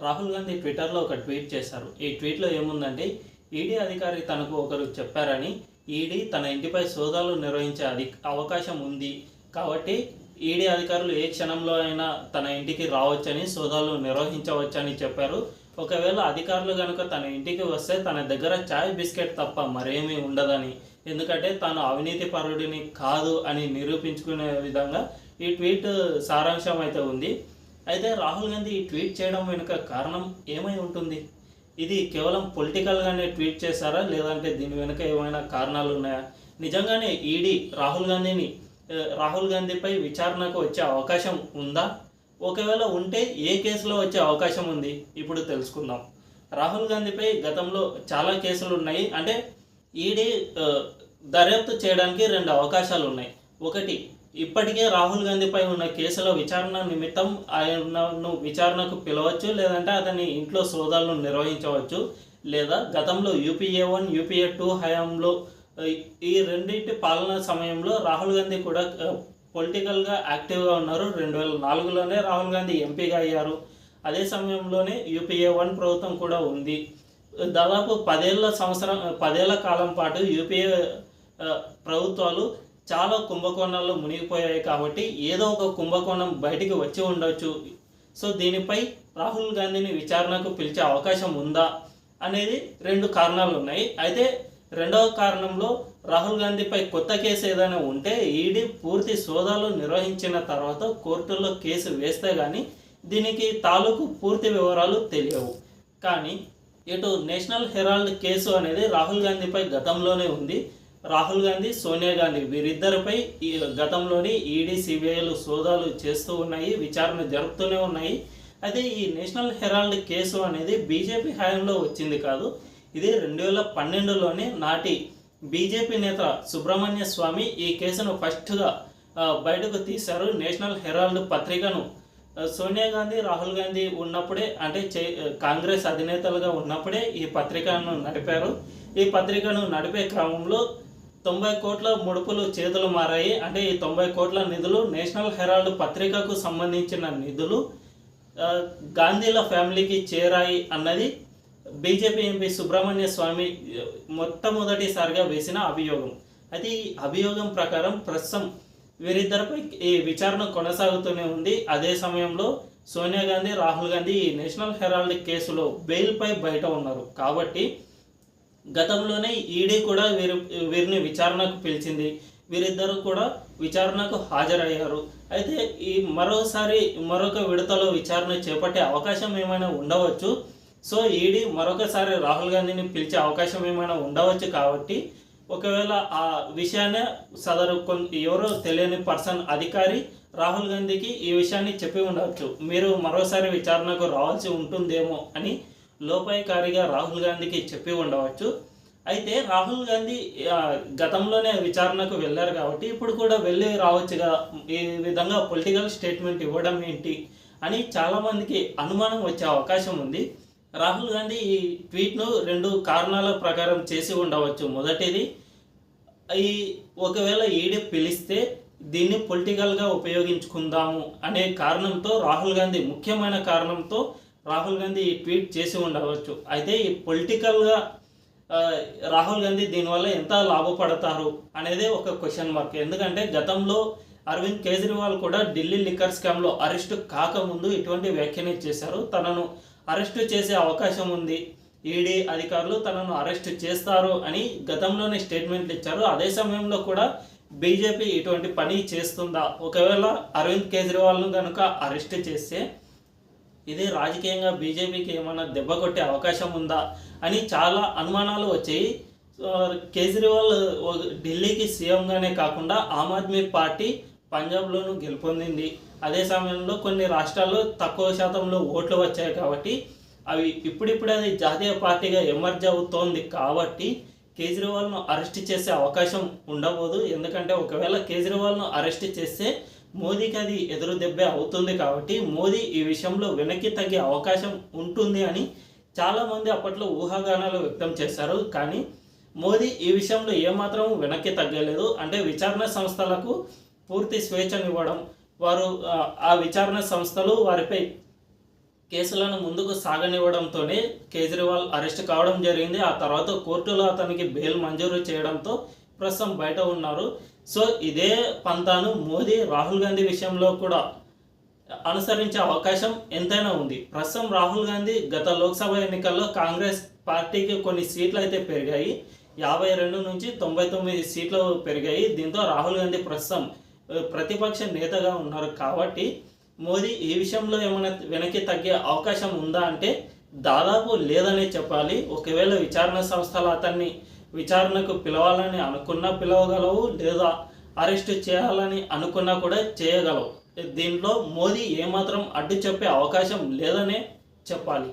రాహుల్ గాంధీ ట్విట్టర్లో ఒక ట్వీట్ చేశారు. ఈ ట్వీట్లో ఏముందంటే, ఈడీ అధికారి తనకు ఒకరు చెప్పారని, ఈడీ తన ఇంటిపై సోదాలు నిర్వహించే అవకాశం ఉంది కాబట్టి ఈడీ అధికారులు ఏ క్షణంలో అయినా తన ఇంటికి రావచ్చని, సోదాలు నిర్వహించవచ్చని చెప్పారు. ఒకవేళ అధికారులు కనుక తన ఇంటికి వస్తే తన దగ్గర చాయ్ బిస్కెట్ తప్ప మరేమీ ఉండదని, ఎందుకంటే తాను అవినీతి పరుడిని కాదు అని నిరూపించుకునే విధంగా ఈ ట్వీట్ సారాంశం అయితే ఉంది. అయితే రాహుల్ గాంధీ ఈ ట్వీట్ చేయడం వెనుక కారణం ఏమై ఉంటుంది? ఇది కేవలం పొలిటికల్గానే ట్వీట్ చేశారా, లేదంటే దీని వెనుక ఏమైనా కారణాలు ఉన్నాయా? నిజంగానే ఈడీ రాహుల్ గాంధీపై విచారణకు వచ్చే అవకాశం ఉందా? ఒకవేళ ఉంటే ఏ కేసులో వచ్చే అవకాశం ఉంది? ఇప్పుడు తెలుసుకుందాం. రాహుల్ గాంధీపై గతంలో చాలా కేసులు ఉన్నాయి. అంటే ఈడీ దర్యాప్తు చేయడానికి రెండు అవకాశాలు ఉన్నాయి. ఒకటి, ఇప్పటికే రాహుల్ గాంధీపై ఉన్న కేసుల విచారణ నిమిత్తం ఆయనను విచారణకు పిలవచ్చు, లేదంటే అతని ఇంట్లో సోదాలను నిర్వహించవచ్చు. లేదా గతంలో యూపీఏ 1, యూపీఏ 2 హయాంలో ఈ రెండింటి పాలన సమయంలో రాహుల్ గాంధీ కూడా పొలిటికల్గా యాక్టివ్గా ఉన్నారు. 2004లోనే రాహుల్ గాంధీ ఎంపీగా అయ్యారు. అదే సమయంలోనే యూపీఏ 1 ప్రభుత్వం కూడా ఉంది. దాదాపు 10 ఏళ్ల కాలం పాటు యూపీఏ ప్రభుత్వాలు చాలా కుంభకోణాల్లో మునిగిపోయాయి. కాబట్టి ఏదో ఒక కుంభకోణం బయటికి వచ్చి ఉండొచ్చు. సో దీనిపై రాహుల్ గాంధీని విచారణకు పిలిచే అవకాశం ఉందా అనేది రెండు కారణాలు ఉన్నాయి. అయితే రెండవ కారణంలో రాహుల్ గాంధీపై కొత్త కేసు ఏదైనా ఉంటే ఈడీ పూర్తి సోదాలు నిర్వహించిన తర్వాత కోర్టులో కేసు వేస్తే కానీ దీనికి తాలూకు పూర్తి వివరాలు తెలియవు. కానీ ఇటు నేషనల్ హెరాల్డ్ కేసు అనేది రాహుల్ గాంధీపై గతంలోనే ఉంది. రాహుల్ గాంధీ, సోనియా గాంధీ వీరిద్దరిపై గతంలోని ఈడీ, సిబిఐలు సోదాలు చేస్తూ ఉన్నాయి, విచారణ జరుపుతూనే ఉన్నాయి. అయితే ఈ నేషనల్ హెరాల్డ్ కేసు అనేది బీజేపీ హయాంలో వచ్చింది కాదు. ఇది 2012లోనే నాటి బీజేపీ నేత సుబ్రహ్మణ్య స్వామి ఈ కేసును ఫస్ట్గా బయటకు తీశారు. నేషనల్ హెరాల్డ్ పత్రికను సోనియా గాంధీ, రాహుల్ గాంధీ ఉన్నప్పుడే, అంటే కాంగ్రెస్ అధినేతలుగా ఉన్నప్పుడే ఈ పత్రికను నడిపారు. ఈ పత్రికను నడిపే క్రమంలో 90 కోట్ల ముడుపులు చేతులు మారాయి. అంటే ఈ 90 కోట్ల నిధులు నేషనల్ హెరాల్డ్ పత్రికకు సంబంధించిన నిధులు గాంధీల ఫ్యామిలీకి చేరాయి అన్నది బీజేపీ ఎంపీ సుబ్రహ్మణ్య స్వామి మొట్టమొదటిసారిగా వేసిన అభియోగం. అయితే ఈ అభియోగం ప్రకారం ప్రస్తుతం వీరిద్దరిపై ఈ విచారణ కొనసాగుతూనే ఉంది. అదే సమయంలో సోనియా గాంధీ, రాహుల్ గాంధీ ఈ నేషనల్ హెరాల్డ్ కేసులో బెయిల్పై బయట ఉన్నారు. కాబట్టి గతంలోనే ఈడీ కూడా వీరిని విచారణకు పిలిచింది. వీరిద్దరూ కూడా విచారణకు హాజరయ్యారు. అయితే ఈ మరొక విడతలో విచారణ చేపట్టే అవకాశం ఏమైనా ఉండవచ్చు. సో ఈడీ మరొకసారి రాహుల్ గాంధీని పిలిచే అవకాశం ఏమైనా ఉండవచ్చు. కాబట్టి ఒకవేళ ఆ విషయాన్ని ఎవరో తెలియని పర్సన్ అధికారి రాహుల్ గాంధీకి ఈ విషయాన్ని చెప్పి ఉండవచ్చు, మీరు మరోసారి విచారణకు రావాల్సి ఉంటుందేమో అని లోపాయికారిగా రాహుల్ గాంధీకి చెప్పి ఉండవచ్చు. అయితే రాహుల్ గాంధీ గతంలోనే విచారణకు వెళ్ళారు కాబట్టి ఇప్పుడు కూడా వెళ్ళి రావచ్చుగా, ఈ విధంగా పొలిటికల్ స్టేట్మెంట్ ఇవ్వడం ఏంటి అని చాలామందికి అనుమానం వచ్చే అవకాశం ఉంది. రాహుల్ గాంధీ ఈ ట్వీట్ను రెండు కారణాల ప్రకారం చేసి ఉండవచ్చు. మొదటిది, ఒకవేళ ఈడీ పిలిస్తే దీన్ని పొలిటికల్గా ఉపయోగించుకుందాము అనే కారణంతో ముఖ్యమైన కారణంతో రాహుల్ గాంధీ ఈ ట్వీట్ చేసి ఉండవచ్చు. అయితే ఈ పొలిటికల్గా రాహుల్ గాంధీ దీనివల్ల ఎంత లాభపడతారు అనేదే ఒక క్వశ్చన్ మార్క్. ఎందుకంటే గతంలో అరవింద్ కేజ్రీవాల్ కూడా ఢిల్లీ లిక్కర్ స్కామ్లో అరెస్టు కాకముందు ఇటువంటి వ్యాఖ్యలు చేశారు. తనను అరెస్టు చేసే అవకాశం ఉంది, ఈడీ అధికారులు తనను అరెస్టు చేస్తారు అని గతంలోనే స్టేట్మెంట్లు ఇచ్చారు. అదే సమయంలో కూడా బీజేపీ ఇటువంటి పని చేస్తుందా? ఒకవేళ అరవింద్ కేజ్రీవాల్ను కనుక అరెస్టు చేస్తే ఇది రాజకీయంగా బీజేపీకి ఏమైనా దెబ్బ కొట్టే అవకాశం ఉందా అని చాలా అనుమానాలు వచ్చాయి. కేజ్రీవాల్ ఢిల్లీకి సీఎంగానే కాకుండా ఆమ్ ఆద్మీ పార్టీ పంజాబ్లోనూ గెలుపొందింది. అదే సమయంలో కొన్ని రాష్ట్రాల్లో తక్కువ శాతంలో ఓట్లు వచ్చాయి. కాబట్టి అవి ఇప్పుడిప్పుడే అది జాతీయ పార్టీగా ఎమర్జ్ అవుతోంది. కాబట్టి కేజ్రీవాల్ను అరెస్ట్ చేసే అవకాశం ఉండబోదు. ఎందుకంటే ఒకవేళ కేజ్రీవాల్ను అరెస్ట్ చేస్తే మోదీకి అది ఎదురు దెబ్బే అవుతుంది. కాబట్టి మోదీ ఈ విషయంలో వెనక్కి తగ్గే అవకాశం ఉంటుంది అని చాలామంది అప్పట్లో ఊహాగానాలు వ్యక్తం చేశారు. కానీ మోదీ ఈ విషయంలో ఏమాత్రం వెనక్కి తగ్గలేదు. అంటే విచారణ సంస్థలకు పూర్తి స్వేచ్ఛనివ్వడం, వారు ఆ విచారణ సంస్థలు వారిపై కేసులను ముందుకు సాగనివ్వడంతోనే కేజ్రీవాల్ అరెస్ట్ కావడం జరిగింది. ఆ తర్వాత కోర్టులో అతనికి బెయిల్ మంజూరు చేయడంతో ప్రస్తుతం బయట ఉన్నారు. సో ఇదే పంతాను మోదీ రాహుల్ గాంధీ విషయంలో కూడా అనుసరించే అవకాశం ఎంతైనా ఉంది. ప్రస్తుతం రాహుల్ గాంధీ గత లోక్సభ ఎన్నికల్లో కాంగ్రెస్ పార్టీకి కొన్ని సీట్లు అయితే పెరిగాయి. 52 నుంచి 99 సీట్లు పెరిగాయి. దీంతో రాహుల్ గాంధీ ప్రస్తుతం ప్రతిపక్ష నేతగా ఉన్నారు. కాబట్టి మోదీ ఈ విషయంలో ఏమైనా వెనక్కి తగ్గే అవకాశం ఉందా అంటే దాదాపు లేదనే చెప్పాలి. ఒకవేళ విచారణ సంస్థలు అతన్ని విచారణకు పిలవాలని అనుకున్నా పిలవగలవు, లేదా అరెస్ట్ చేయాలని అనుకున్నా కూడా చేయగలవు. దీంట్లో మోదీ ఏమాత్రం అడ్డు చెప్పే అవకాశం లేదనే చెప్పాలి.